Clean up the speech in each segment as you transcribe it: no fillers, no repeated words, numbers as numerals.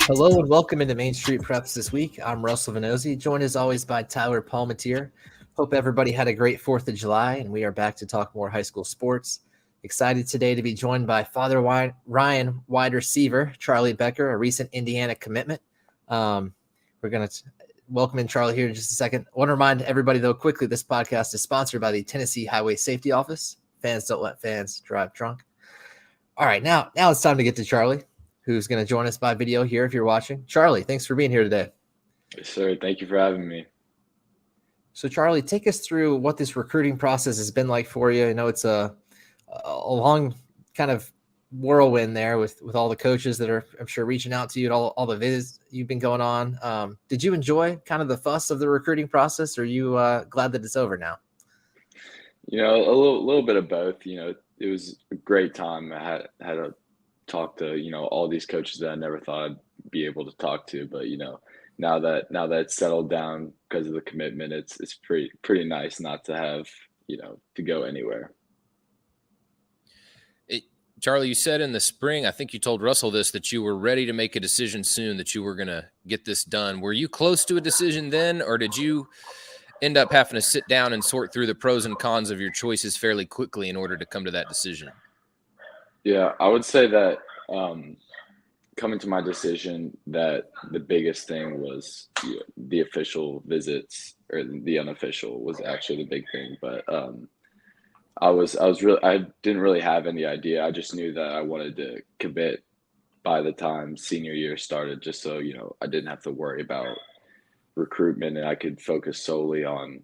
Hello and welcome into Main Street Preps this week. I'm Russell Vannozzi, joined as always by Tyler Palmateer. Hope everybody had a great 4th of July, and we are back to talk more high school sports. Excited today to be joined by Father Ryan wide receiver Charlie Becker, a recent Indiana commitment. We're going to welcome in Charlie here in just a second. I want to remind everybody, though, quickly, this podcast is sponsored by the Tennessee Highway Safety Office. Fans don't let fans drive drunk. All right, now it's time to get to Charlie, who's going to join us by video here if you're watching. Charlie, thanks for being here today. Yes, sir. Thank you for having me. So, Charlie, take us through what this recruiting process has been like for you. I know it's a long kind of whirlwind there with all the coaches that are, I'm sure, reaching out to you and all the visits you've been going on. Did you enjoy kind of the fuss of the recruiting process, or are you glad that it's over now? You know, a little bit of both. You know, it was a great time. I had a talk to, all these coaches that I never thought I'd be able to talk to. But, now that it's settled down because of the commitment, it's pretty nice not to have, to go anywhere. Charlie, you said in the spring, I think you told Russell this, that you were ready to make a decision soon, that you were going to get this done. Were you close to a decision then, or did you end up having to sit down and sort through the pros and cons of your choices fairly quickly in order to come to that decision? Yeah, I would say that coming to my decision, that the biggest thing was the official visits, or the unofficial was actually the big thing. But I didn't really have any idea. I just knew that I wanted to commit by the time senior year started, just so I didn't have to worry about recruitment and I could focus solely on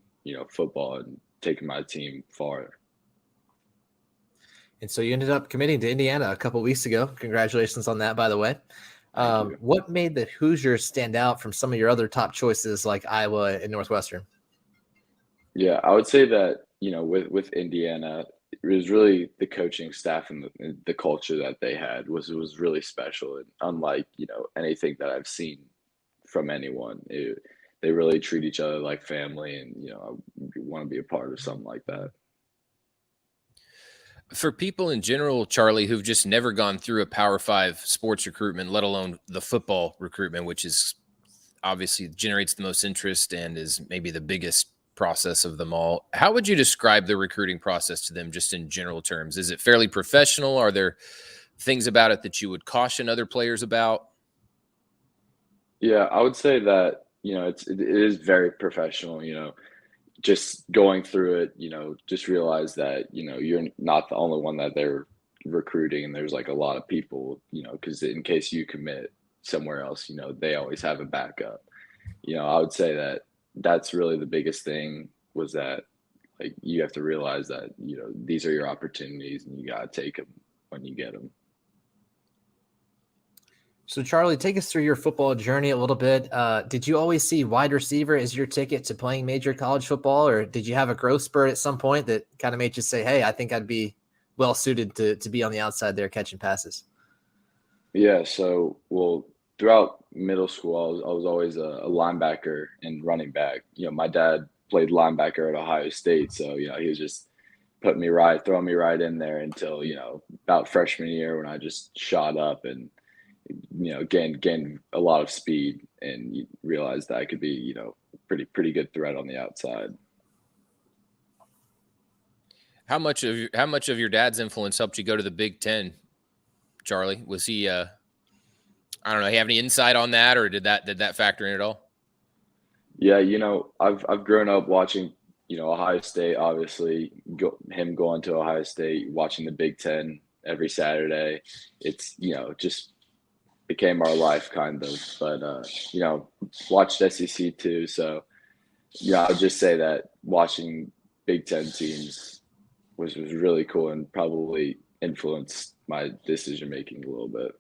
football and taking my team far. And so you ended up committing to Indiana a couple of weeks ago. Congratulations on that, by the way. What made the Hoosiers stand out from some of your other top choices like Iowa and Northwestern? Yeah, I would say that, with Indiana, it was really the coaching staff and the culture that they had was really special. And unlike, anything that I've seen from anyone, they really treat each other like family, and, I want to be a part of something like that. For people in general, Charlie, who've just never gone through a Power 5 sports recruitment, let alone the football recruitment, which is obviously generates the most interest and is maybe the biggest process of them all, how would you describe the recruiting process to them just in general terms? Is it fairly professional? Are there things about it that you would caution other players about? Yeah, I would say that, it is very professional, just going through it, just realize that, you're not the only one that they're recruiting, and there's like a lot of people, because in case you commit somewhere else, they always have a backup. I would say that that's really the biggest thing, was that like you have to realize that, these are your opportunities and you got to take them when you get them. So, Charlie, take us through your football journey a little bit. Did you always see wide receiver as your ticket to playing major college football, or did you have a growth spurt at some point that kind of made you say, hey, I think I'd be well suited to be on the outside there catching passes? Yeah, so, throughout middle school, I was always a linebacker and running back. My dad played linebacker at Ohio State, so, he was just throwing me right in there until, about freshman year, when I just shot up and gained a lot of speed, and you realized that I could be, pretty good threat on the outside. How much of your dad's influence helped you go to the Big Ten, Charlie? Was he, I don't know, have any insight on that, or did that factor in at all? Yeah, I've grown up watching, Ohio State, obviously, him going to Ohio State, watching the Big Ten every Saturday. It's, just became our life kind of, but watched SEC too. So I would just say that watching Big Ten teams was really cool, and probably influenced my decision making a little bit.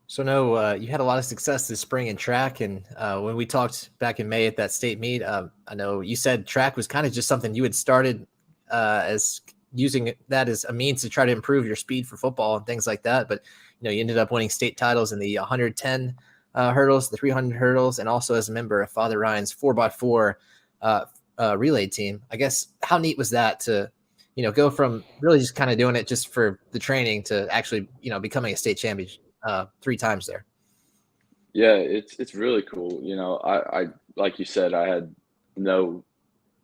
So, no, you had a lot of success this spring in track, and when we talked back in May at that state meet, I know you said track was kind of just something you had started as using that as a means to try to improve your speed for football and things like that. But, you ended up winning state titles in the 110 hurdles, the 300 hurdles, and also as a member of Father Ryan's 4x4 relay team. I guess, how neat was that to, go from really just kind of doing it just for the training to actually, becoming a state 3 times there. Yeah, it's really cool. I like you said, I had no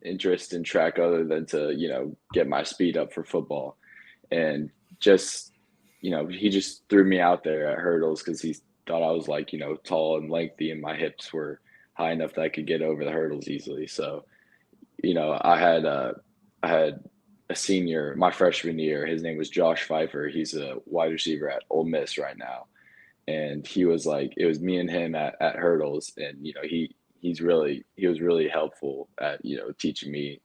interest in track other than to, get my speed up for football. And just, he just threw me out there at hurdles because he thought I was like, tall and lengthy and my hips were high enough that I could get over the hurdles easily. So, I had a senior my freshman year. His name was Josh Pfeiffer. He's a wide receiver at Ole Miss right now. And he was like, it was me and him at hurdles. And, he was really helpful at, teaching me,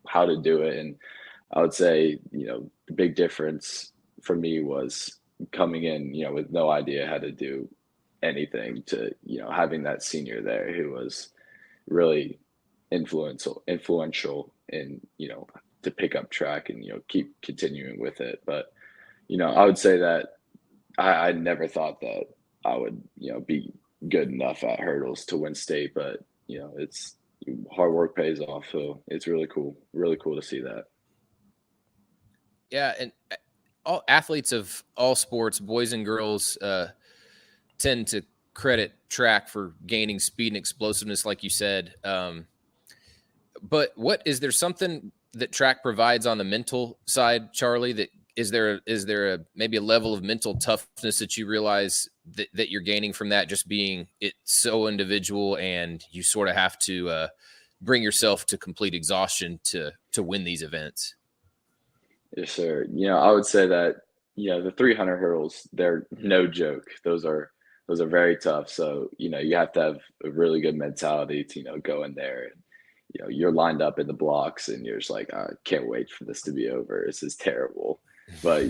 how to do it. And I would say, the big difference for me was coming in, with no idea how to do anything to, having that senior there who was really influential in, to pick up track and, keep continuing with it. But, I would say that I never thought that I would, be good enough at hurdles to win state, but, it's hard work pays off. So it's really cool to see that. Yeah. And all athletes of all sports, boys and girls, tend to credit track for gaining speed and explosiveness, like you said. But is there something that track provides on the mental side, Charlie, that is there maybe a level of mental toughness that you realize that you're gaining from that, just being it so individual and you sort of have to bring yourself to complete exhaustion to win these events? Yes, sir. I would say that, the 300 hurdles, they're no joke. Those are very tough. So, you have to have a really good mentality to, go in there and, you're lined up in the blocks and you're just like, I can't wait for this to be over. This is terrible. But,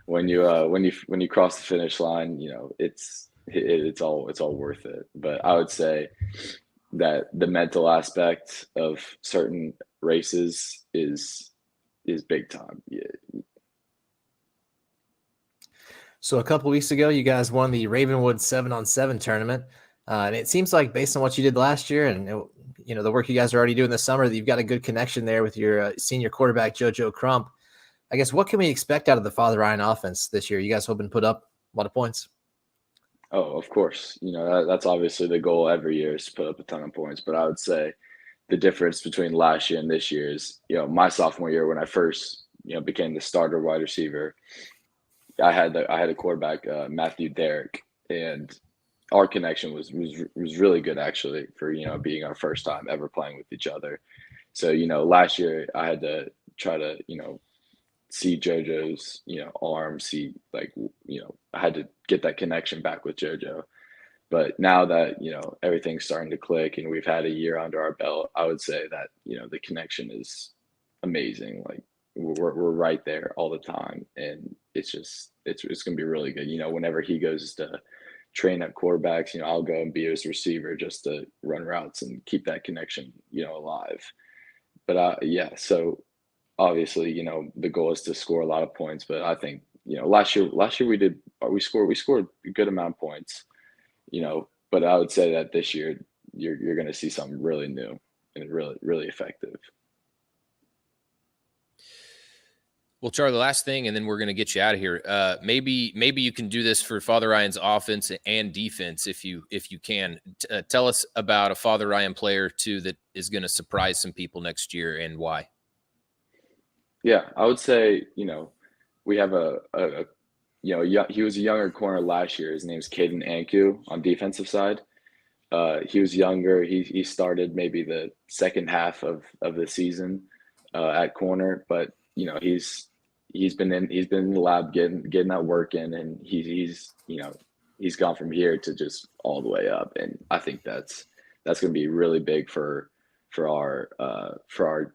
when you cross the finish line, it's all worth it. But I would say that the mental aspect of certain races is big time. Yeah. So a couple weeks ago, you guys won the Ravenwood 7-on-7 tournament. And it seems like based on what you did last year and, the work you guys are already doing this summer, that you've got a good connection there with your senior quarterback, JoJo Crump. I guess, what can we expect out of the Father Ryan offense this year? You guys hoping to put up a lot of points? Oh, of course. That's obviously the goal every year, is to put up a ton of points. But I would say the difference between last year and this year is, my sophomore year when I first, became the starter wide receiver, I had a quarterback, Matthew Derrick, and our connection was really good actually for, being our first time ever playing with each other. So, last year I had to try to, see JoJo's, arm, I had to get that connection back with JoJo. But now that, everything's starting to click and we've had a year under our belt, I would say that, the connection is amazing. Like we're right there all the time. And it's going to be really good. Whenever he goes to train at quarterbacks, I'll go and be his receiver just to run routes and keep that connection, alive. But so obviously, the goal is to score a lot of points, but I think, last year we scored a good amount of points, but I would say that this year you're going to see something really new and really, really effective. Well, Charlie, the last thing, and then we're going to get you out of here. Maybe you can do this for Father Ryan's offense and defense if you can. Tell us about a Father Ryan player too that is going to surprise some people next year and why. Yeah, I would say we have he was a younger corner last year. His name's Caden Anku on defensive side. He was younger. He started maybe the second half of the season at corner, but he's been in the lab getting that work in, and he's gone from here to just all the way up. And I think that's going to be really big for our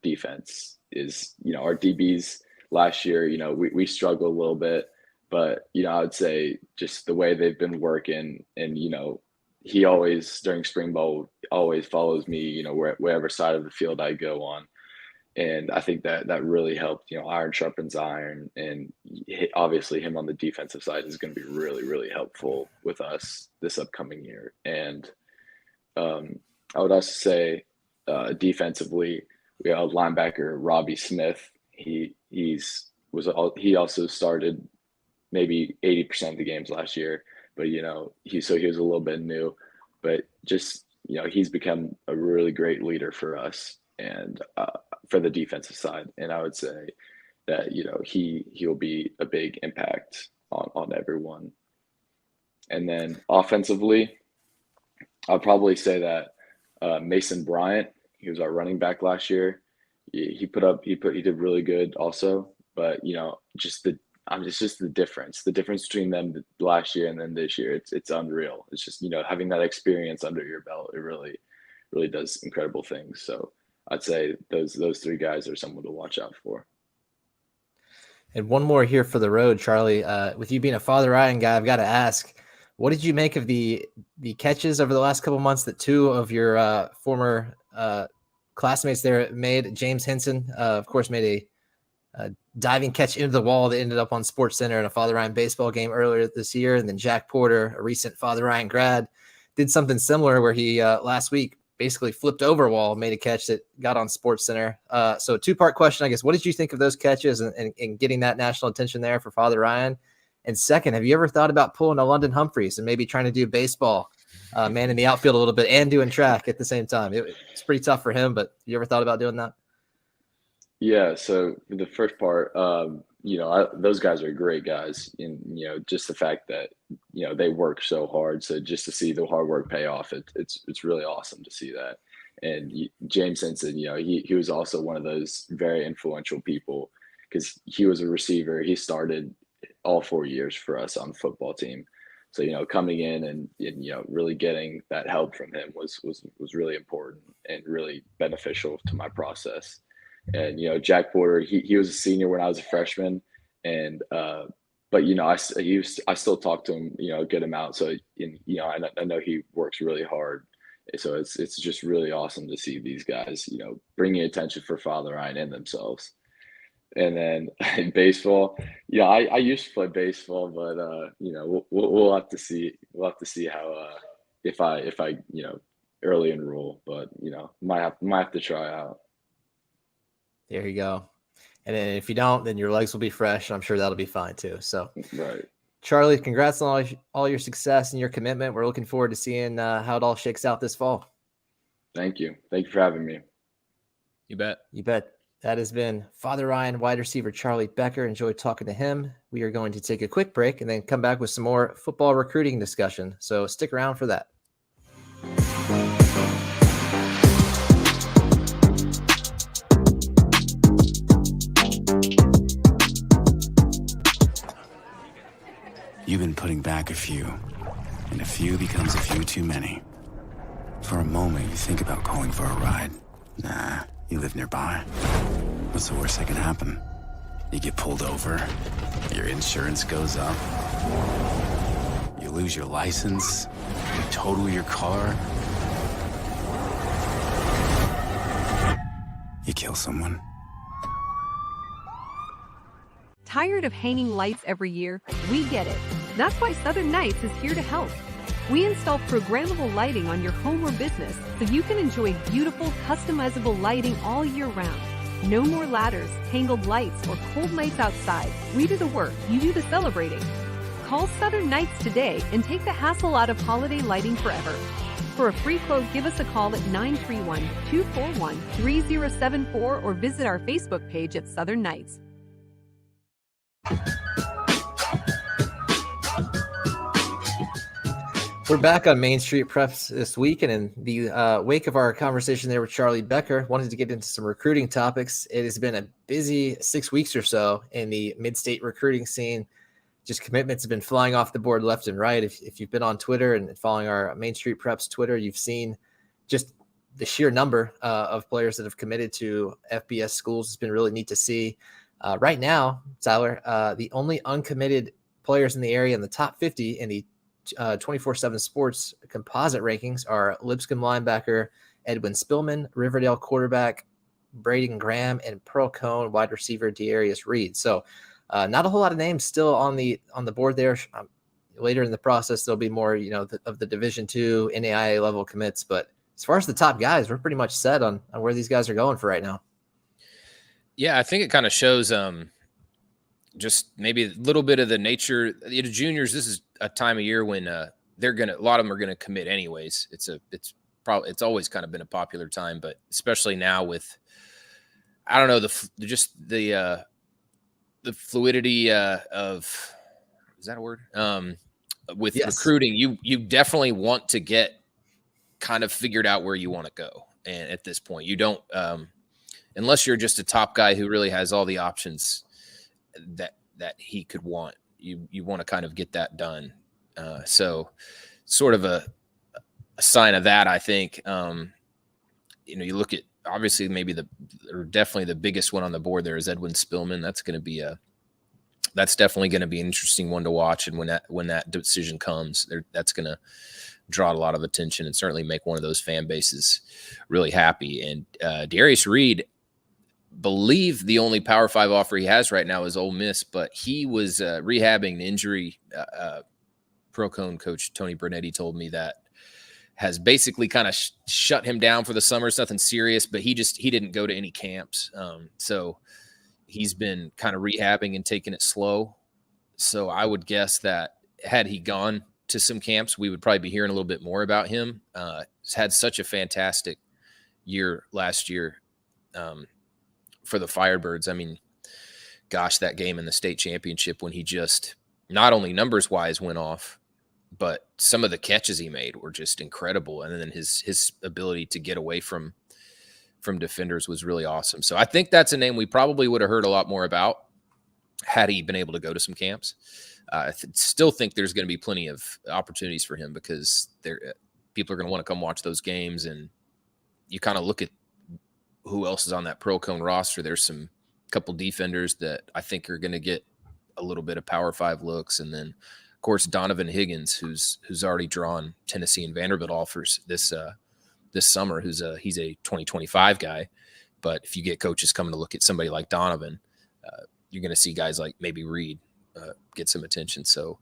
defense. Is our DBs last year, we struggled a little bit, but I would say just the way they've been working, and he always during spring ball always follows me, wherever side of the field I go on. And I think that really helped, iron sharpens iron, and obviously him on the defensive side is going to be really, really helpful with us this upcoming year. And I would also say defensively, we have linebacker Robbie Smith. He also started maybe 80% of the games last year, but he was a little bit new, but just he's become a really great leader for us and for the defensive side. And I would say that he'll be a big impact on everyone. And then offensively, I'd probably say that Mason Bryant, he was our running back last year. He did really good also, but just the difference between them last year and then this year, it's unreal. It's just having that experience under your belt, it really does incredible things. So I'd say those three guys are someone to watch out for. And one more here for the road, Charlie. With you being a Father Ryan guy, I've got to ask, what did you make of the catches over the last couple of months that two of your former classmates there made? James Henson, of course, made a diving catch into the wall that ended up on SportsCenter in a Father Ryan baseball game earlier this year. And then Jack Porter, a recent Father Ryan grad, did something similar where he last week basically flipped over a wall, made a catch that got on SportsCenter. So a two-part question, I guess. What did you think of those catches and getting that national attention there for Father Ryan? And second, have you ever thought about pulling a London Humphreys and maybe trying to do baseball, man in the outfield a little bit and doing track at the same time? It's pretty tough for him, but you ever thought about doing that? Yeah. So the first part, those guys are great guys, and just the fact that they work so hard. So just to see the hard work pay off, it's really awesome to see that. And James Henson, he was also one of those very influential people because he was a receiver. He started all 4 years for us on the football team. So coming in and really getting that help from him was really important and really beneficial to my process. And Jack Porter, he was a senior when I was a freshman, and but I still talk to him a good amount. So I know he works really hard. So it's just really awesome to see these guys bringing attention for Father Ryan and themselves. And then in baseball, I used to play baseball, but we'll have to see. We'll have to see how if I early enroll, but might have to try out. There you go. And then if you don't, then your legs will be fresh. And I'm sure that'll be fine too. So, right. Charlie, congrats on all your success and your commitment. We're looking forward to seeing how it all shakes out this fall. Thank you. Thank you for having me. You bet. You bet. That has been Father Ryan wide receiver Charlie Becker. Enjoyed talking to him. We are going to take a quick break and then come back with some more football recruiting discussion. So stick around for that. You've been putting back a few, and a few becomes a few too many. For a moment, you think about calling for a ride. Nah, you live nearby. What's the worst that can happen? You get pulled over, your insurance goes up, you lose your license, you total your car, you kill someone. Tired of hanging lights every year? We get it. That's why Southern Nights is here to help. We install programmable lighting on your home or business so you can enjoy beautiful, customizable lighting all year round. No more ladders, tangled lights, or cold nights outside. We do the work, you do the celebrating. Call Southern Nights today and take the hassle out of holiday lighting forever. For a free quote, give us a call at 931-241-3074 or visit our Facebook page at Southern Nights. We're back on Main Street Preps this week, and in the wake of our conversation there with Charlie Becker, wanted to get into some recruiting topics. It has been a busy 6 weeks or so in the mid-state recruiting scene. Just commitments have been flying off the board left and right. If you've been on Twitter and following our Main Street Preps Twitter, you've seen just the sheer number of players that have committed to FBS schools. It's been really neat to see. Right now, Tyler, the only uncommitted players in the area in the top 50 in the 24/7 Sports composite rankings are Lipscomb linebacker Edwin Spillman, Riverdale quarterback Braden Graham, and Pearl Cone wide receiver Dearius Reed. So not a whole lot of names still on the board there. Later in the process, there'll be more, of the Division II NAIA level commits. But as far as the top guys, we're pretty much set on where these guys are going for right now. Yeah, I think it kind of shows just maybe a little bit of the nature. The juniors, this is a time of year when a lot of them are gonna commit anyways. It's always kind of been a popular time, but especially now with, I don't know, the fluidity of, is that a word? With Yes. recruiting, you definitely want to get kind of figured out where you want to go. And at this point, you don't, unless you're just a top guy who really has all the options that he could want, you want to kind of get that done. So sort of a sign of that, I think. You look at, obviously definitely the biggest one on the board there is Edwin Spillman. That's definitely going to be an interesting one to watch. And when that decision comes, that's going to draw a lot of attention and certainly make one of those fan bases really happy. And Darius Reed, believe the only Power 5 offer he has right now is Ole Miss, but he was rehabbing an injury. Pro-Cone coach Tony Bernetti told me that has basically kind of shut him down for the summer. It's nothing serious, but he didn't go to any camps. So he's been kind of rehabbing and taking it slow. So I would guess that had he gone to some camps, we would probably be hearing a little bit more about him. He's had such a fantastic year last year for the Firebirds. I mean, gosh, that game in the state championship when he just not only numbers wise went off, but some of the catches he made were just incredible. And then his ability to get away from defenders was really awesome. So I think that's a name we probably would have heard a lot more about had he been able to go to some camps. I still think there's going to be plenty of opportunities for him because people are going to want to come watch those games. And you kind of look at who else is on that Pro-Cone roster. There's some couple defenders that I think are going to get a little bit of Power 5 looks. And then, of course, Donovan Higgins, who's already drawn Tennessee and Vanderbilt offers this summer, he's a 2025 guy. But if you get coaches coming to look at somebody like Donovan, you're going to see guys like maybe Reed get some attention. So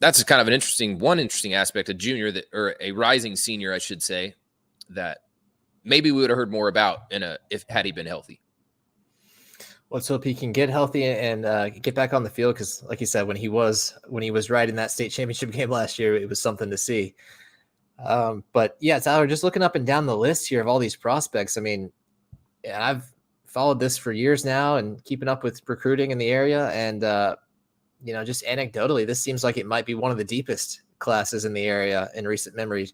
that's kind of an interesting aspect, a junior or a rising senior, I should say, that maybe we would have heard more about had he been healthy. Let's hope he can get healthy and get back on the field. Cause like you said, when he was right in that state championship game last year, it was something to see. But yeah, Tyler, just looking up and down the list here of all these prospects. I mean, I've followed this for years now and keeping up with recruiting in the area. And, just anecdotally, this seems like it might be one of the deepest classes in the area in recent memory,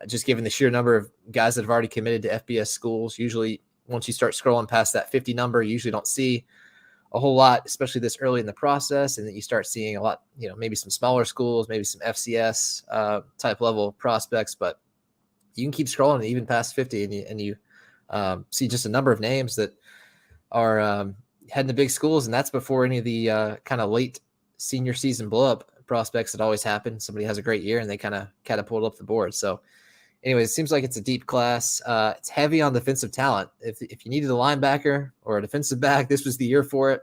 just given the sheer number of guys that have already committed to FBS schools. Usually once you start scrolling past that 50 number, you usually don't see a whole lot, especially this early in the process. And then you start seeing a lot, maybe some smaller schools, maybe some FCS type level prospects, but you can keep scrolling even past 50 and you see just a number of names that are heading to big schools. And that's before any of the kind of late senior season blow up prospects that always happen. Somebody has a great year and they kind of catapult up the board. So anyway, it seems like it's a deep class. It's heavy on defensive talent. If you needed a linebacker or a defensive back, this was the year for it.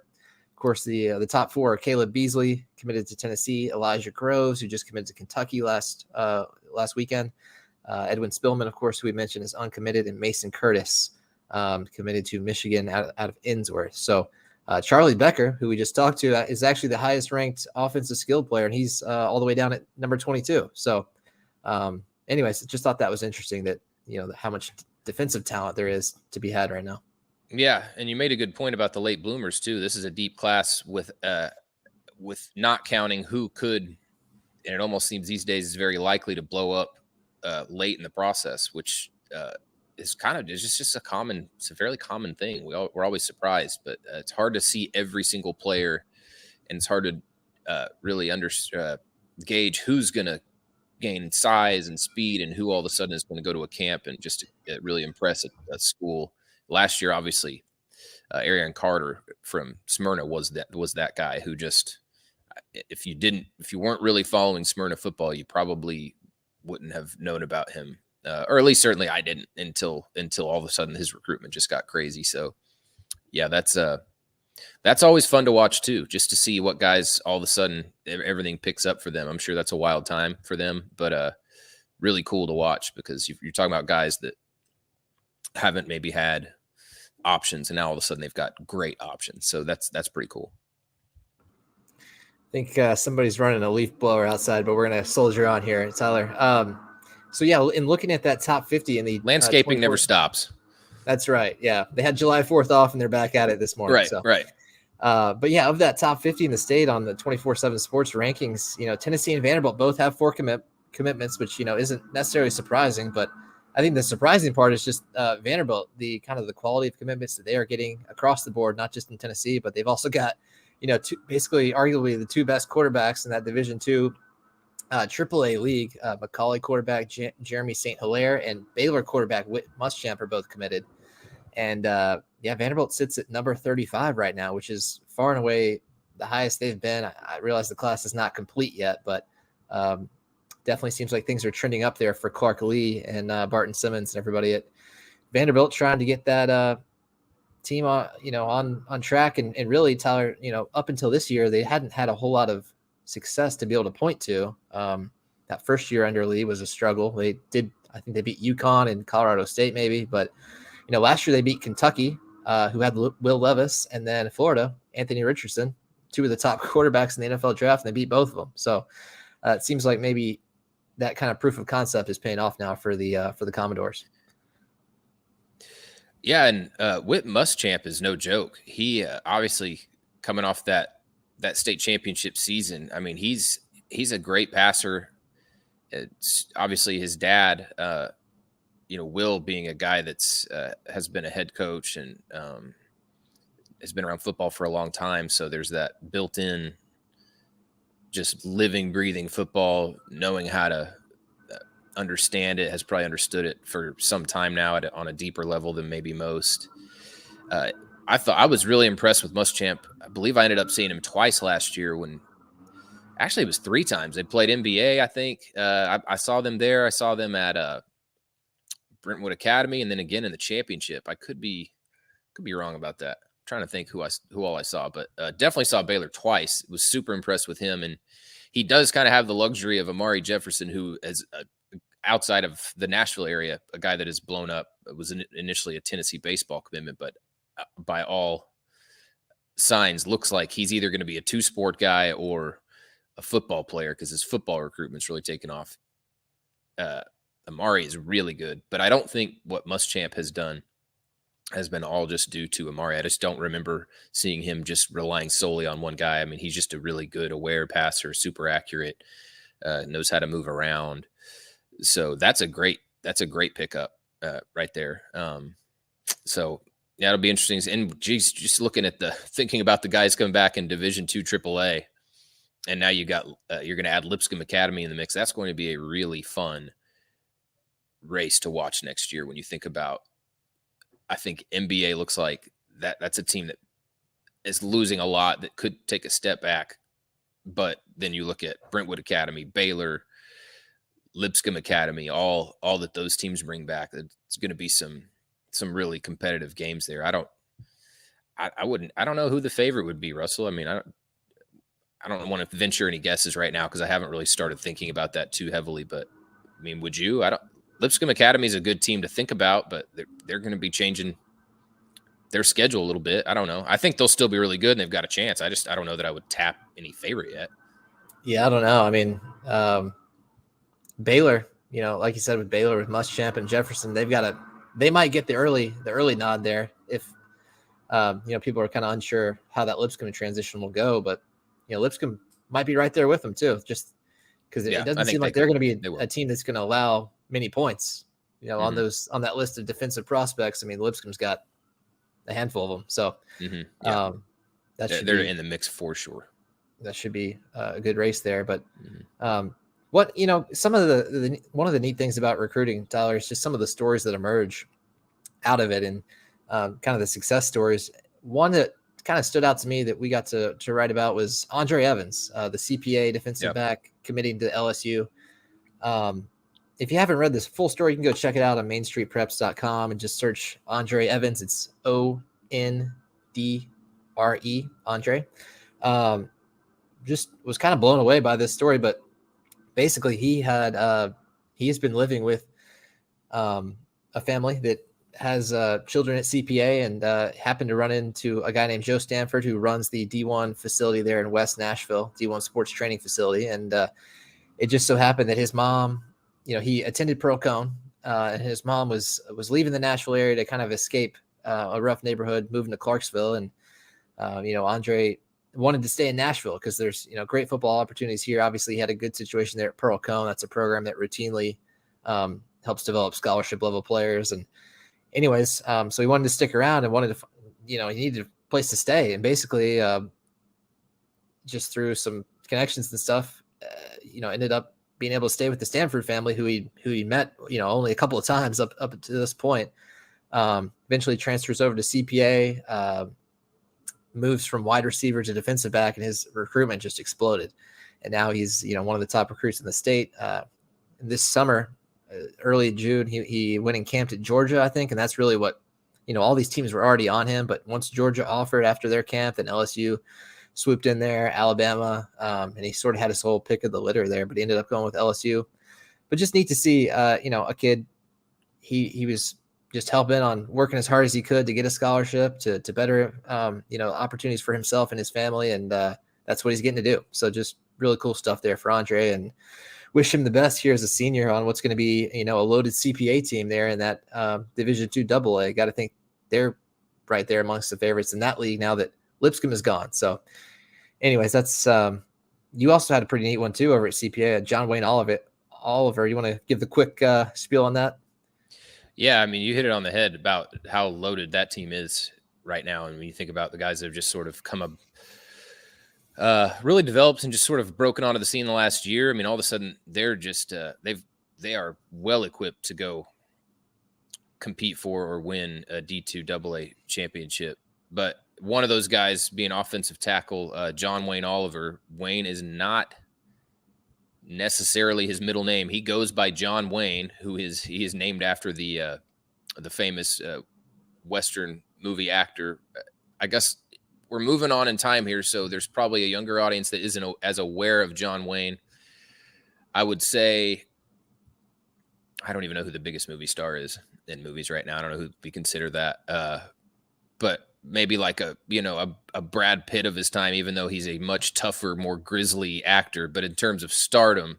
Of course, the top four are Caleb Beasley, committed to Tennessee, Elijah Groves, who just committed to Kentucky last weekend, Edwin Spillman, of course, who we mentioned is uncommitted, and Mason Curtis, committed to Michigan out of Innsworth. So Charlie Becker, who we just talked to, is actually the highest ranked offensive skill player, and he's all the way down at number 22. So anyways, just thought that was interesting that, how much defensive talent there is to be had right now. Yeah. And you made a good point about the late bloomers too. This is a deep class with not counting who could, and it almost seems these days is very likely to blow up late in the process, which is just it's a fairly common thing. We're always surprised, but it's hard to see every single player, and it's hard to really gauge who's going to gain size and speed and who all of a sudden is going to go to a camp and just really impress a school. Last year, obviously, Arian Carter from Smyrna was that guy who just, if you weren't really following Smyrna football, you probably wouldn't have known about him, or at least certainly I didn't until all of a sudden his recruitment just got crazy. So yeah, that's always fun to watch too, just to see what guys all of a sudden everything picks up for them. I'm sure that's a wild time for them, but really cool to watch because you're talking about guys that haven't maybe had options and now all of a sudden they've got great options. So that's pretty cool. think somebody's running a leaf blower outside, but we're going to soldier on here, Tyler. So, yeah, in looking at that top 50 in the landscaping never stops. That's right. Yeah. They had July 4th off and they're back at it this morning. Right. So. Right. But yeah, of that top 50 in the state on the 24/7 sports rankings, Tennessee and Vanderbilt both have 4 commitments, which, isn't necessarily surprising, but I think the surprising part is just Vanderbilt, the kind of the quality of commitments that they are getting across the board, not just in Tennessee, but they've also got, basically arguably the 2 best quarterbacks in that Division II AAA league. Macaulay quarterback Jeremy St. Hilaire and Baylor quarterback Whit Muschamp are both committed. And Vanderbilt sits at number 35 right now, which is far and away the highest they've been. I realize the class is not complete yet, but definitely seems like things are trending up there for Clark Lee and Barton Simmons and everybody at Vanderbilt trying to get that team on track. And really, Tyler, up until this year, they hadn't had a whole lot of success to be able to point to. That first year under Lee was a struggle. I think they beat UConn and Colorado State maybe, but last year they beat Kentucky, who had Will Levis, and then Florida, Anthony Richardson, 2 of the top quarterbacks in the NFL draft, and they beat both of them. So it seems like maybe that kind of proof of concept is paying off now for the Commodores. Yeah, and Whit Muschamp is no joke. He obviously coming off that state championship season. I mean, he's a great passer. It's obviously his dad. Will being a guy that's has been a head coach and has been around football for a long time. So there's that built-in just living, breathing football, knowing how to understand it, has probably understood it for some time now on a deeper level than maybe most. I was really impressed with Muschamp. I believe I ended up seeing him twice last year actually it was 3 times. They played NBA, I think. I saw them there. I saw them at Brentwood Academy, and then again in the championship. I could be wrong about that. I'm trying to think who all I saw, but definitely saw Baylor twice. Was super impressed with him, and he does kind of have the luxury of Amari Jefferson, who is outside of the Nashville area, a guy that has blown up. It was initially a Tennessee baseball commitment, but by all signs, looks like he's either going to be a 2-sport guy or a football player because his football recruitment's really taken off. Amari is really good, but I don't think what Muschamp has done has been all just due to Amari. I just don't remember seeing him just relying solely on one guy. I mean, he's just a really good, aware passer, super accurate, knows how to move around. So that's a great pickup right there. So yeah, it'll be interesting. And geez, just looking at thinking about the guys coming back in Division II AAA, and now you're going to add Lipscomb Academy in the mix. That's going to be a really fun race to watch next year. When you think about, I think NBA looks like that's a team that is losing a lot that could take a step back. But then you look at Brentwood Academy, Baylor, Lipscomb Academy, all that those teams bring back. It's going to be some really competitive games there. I don't know who the favorite would be, Russell. I mean, I don't want to venture any guesses right now because I haven't really started thinking about that too heavily. But I mean, would you? Lipscomb Academy is a good team to think about, but they're going to be changing their schedule a little bit. I don't know. I think they'll still be really good and they've got a chance. I don't know that I would tap any favorite yet. Yeah, I don't know. I mean, Baylor, like you said, with Baylor, with Muschamp and Jefferson, they might get the early nod there if people are kind of unsure how that Lipscomb transition will go, but Lipscomb might be right there with them too, just because it doesn't seem like they're going to be a team that's going to allow many points, on that list of defensive prospects. I mean, Lipscomb's got a handful of them, so they're in the mix for sure. That should be a good race there. But some of the one of the neat things about recruiting, Tyler, is just some of the stories that emerge out of it, and kind of the success stories. One that kind of stood out to me that we got to write about was Andre Evans, the CPA defensive back committing to LSU. If you haven't read this full story, you can go check it out on mainstreetpreps.com and just search Andre Evans. It's Ondre, Andre. Just was kind of blown away by this story, but basically he has been living with a family that has children at CPA and happened to run into a guy named Joe Stanford who runs the D1 facility there in West Nashville, D1 sports training facility. And it just so happened that his mom, he attended Pearl Cone, and his mom was leaving the Nashville area to kind of escape a rough neighborhood, moving to Clarksville. And, Andre wanted to stay in Nashville because there's, great football opportunities here. Obviously, he had a good situation there at Pearl Cone. That's a program that routinely helps develop scholarship level players. And anyways, so he wanted to stick around and wanted to, he needed a place to stay. And basically, just through some connections and stuff, ended up being able to stay with the Stanford family, who he met, only a couple of times up to this point. Eventually transfers over to CPA, moves from wide receiver to defensive back, and his recruitment just exploded. And now he's, one of the top recruits in the state. This summer, early June, he went and camped at Georgia, I think. And that's really what, all these teams were already on him. But once Georgia offered after their camp, then LSU swooped in there, Alabama, and he sort of had his whole pick of the litter there, but he ended up going with LSU. But just neat to see, a kid, he was just hell-bent on working as hard as he could to get a scholarship to better, opportunities for himself and his family. And that's what he's getting to do. So just really cool stuff there for Andre, and wish him the best here as a senior on what's going to be, a loaded CPA team there in that Division II AA. Got to think they're right there amongst the favorites in that league now that Lipscomb is gone. So anyways, that's you also had a pretty neat one too over at CPA, John Wayne Oliver. You want to give the quick spiel on that? Yeah, I mean, you hit it on the head about how loaded that team is right now. And when you think about the guys that have just sort of come up, really developed and just sort of broken onto the scene the last year. I mean, all of a sudden they're just they are well equipped to go compete for or win a D2 AA championship. But one of those guys being offensive tackle, John Wayne Oliver. Wayne is not necessarily his middle name. He goes by John Wayne, he is named after the famous Western movie actor. I guess we're moving on in time here, so there's probably a younger audience that isn't as aware of John Wayne. I would say I don't even know who the biggest movie star is in movies right now. I don't know who we consider that, but maybe like a Brad Pitt of his time, even though he's a much tougher, more grisly actor. But in terms of stardom,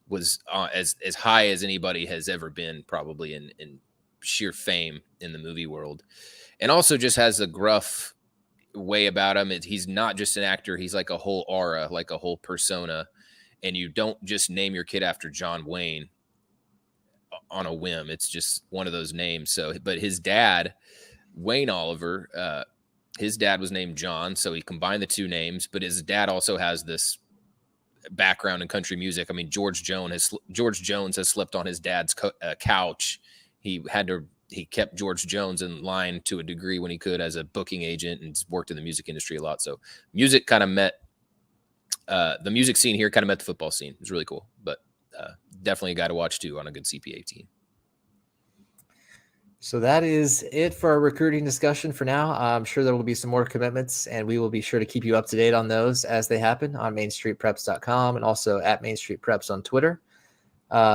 was as high as anybody has ever been, probably in sheer fame in the movie world. And also just has a gruff way about him. He's not just an actor. He's like a whole aura, like a whole persona. And you don't just name your kid after John Wayne on a whim. It's just one of those names. So, but his dad, Wayne Oliver, his dad was named John, so he combined the two names, but his dad also has this background in country music. I mean, George Jones has slept on his dad's couch. He kept George Jones in line to a degree when he could as a booking agent, and worked in the music industry a lot. So music kind of met, the music scene here kind of met the football scene. It was really cool, but definitely a guy to watch too on a good CPA team. So that is it for our recruiting discussion for now. I'm sure there will be some more commitments, and we will be sure to keep you up to date on those as they happen on mainstreetpreps.com and also at Main Street Preps on Twitter.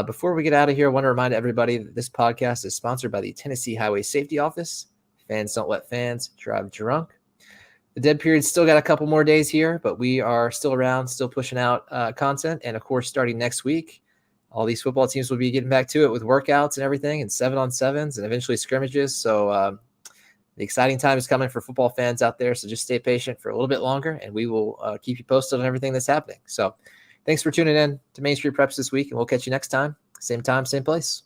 Before we get out of here, I want to remind everybody that this podcast is sponsored by the Tennessee Highway Safety Office. Fans don't let fans drive drunk. The dead period's still got a couple more days here, but we are still around, still pushing out content. And of course, starting next week, all these football teams will be getting back to it with workouts and everything, and 7-on-7s and eventually scrimmages. So the exciting time is coming for football fans out there. So just stay patient for a little bit longer, and we will keep you posted on everything that's happening. So thanks for tuning in to Main Street Preps this week, and we'll catch you next time. Same time, same place.